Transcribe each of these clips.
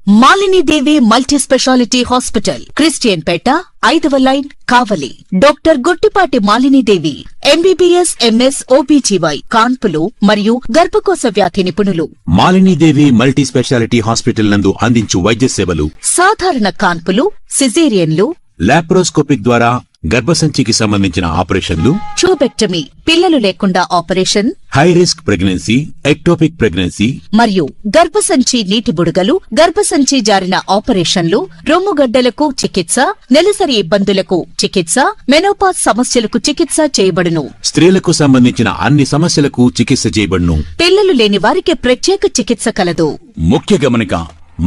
Malini Devi multi specialty hospital, Christian Pet, 5వ line, Kavali. Doctor Guttipati Malinidevi, MBBS, MS, OBGY, కాన్పులు మరియు గర్భకోశ వ్యాధి నిపుణులు. మాలినీదేవి మల్టీ స్పెషాలిటీ హాస్పిటల్ నందు అందించు వైద్య సేవలు: సాధారణ కాన్పులు, సిజేరియన్లు, లాప్రోస్కోపిక్ ద్వారా గర్భసంచికి సంబంధించిన ఆపరేషన్లు, ట్యూబెక్టమీ, పిల్లలు లేకుండా operation, high risk pregnancy, ectopic pregnancy మరియు గర్భసంచి నీటి బుడగలు, గర్భసంచి జారిన ఆపరేషన్లు, రొమ్ముగడ్డలకు చికిత్స, నెలసరి ఇబ్బందులకు చికిత్స, మెనోపాజ్ సమస్యలకు చికిత్స చేయబడును. స్త్రీలకు సంబంధించిన అన్ని సమస్యలకు చికిత్స చేయబడును. పిల్లలు లేని వారికి ప్రత్యేక చికిత్స కలదు. ముఖ్య గమనిక: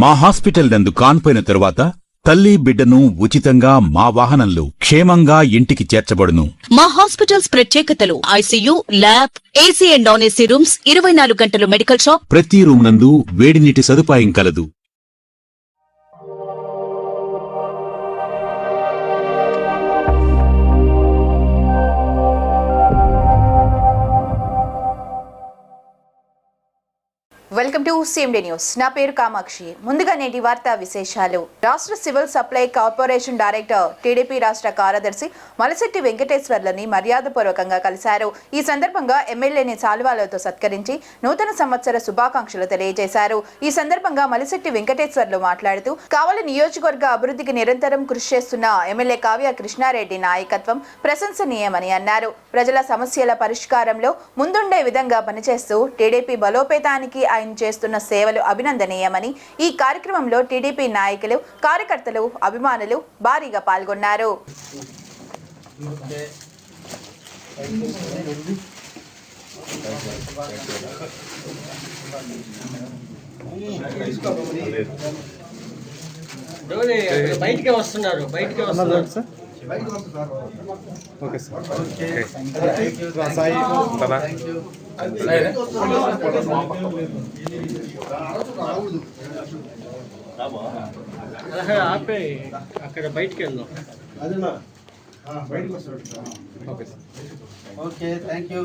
మా హాస్పిటల్ నందు కాన్పోయిన తరువాత తల్లి బిడ్డను ఉచితంగా మా వాహనంలో క్షేమంగా ఇంటికి చేర్చబడును. మా హాస్పిటల్స్ ప్రత్యేకతలు: ICU, lab, AC and non AC rooms, 24 గంటలు మెడికల్ షాప్, ప్రతి రూమ్ నందు వేడి నీటి సదుపాయం కలదు. Welcome to CMD news. నా పేరు కామాక్షి. ముందుగా నేటి వార్తా విశేషాలు. రాష్ట్ర civil supply corporation director, TDP రాష్ట్ర కార్యదర్శి మలశెట్టి వెంకటేశ్వర్లని మర్యాదపూర్వకంగా కలిశారు. ఈ సందర్భంగా ఎమ్మెల్యేని సాల్వాలతో సత్కరించి నూతన సంవత్సర శుభాకాంక్షలు తెలియజేశారు. ఈ సందర్భంగా మలశెట్టి వెంకటేశ్వర్లు మాట్లాడుతూ, కావలి నియోజకవర్గ అభివృద్ధికి నిరంతరం కృషి చేస్తున్న ఎమ్మెల్యే కావ్య కృష్ణారెడ్డి నాయకత్వం ప్రశంసనీయమని అన్నారు. ప్రజల సమస్యల పరిష్కారంలో ముందుండే విధంగా పనిచేస్తూ టీడీపీ బలోపేతానికి ఆయన చేస్తున్న సేవలు అభినందనీయమని ఈ కార్యక్రమంలో టీడీపీ నాయకులు, కార్యకర్తలు, అభిమానులు భారీగా పాల్గొన్నారు. బయటికి వస్తున్నారు sir. Okay sir. Sai Baba ఆపే అక్కడ బయటికి వెళ్దాం. Okay sir. Okay, thank you.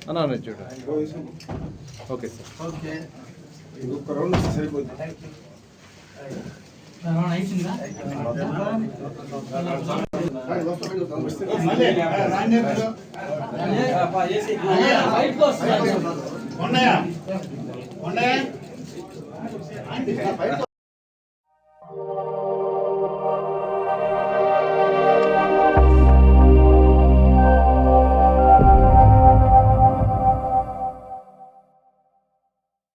అన్నా చూడ. Okay sir. ఓకే, ఇంకొక రౌండ్ సరిపోతుంది. ఉన్నాయా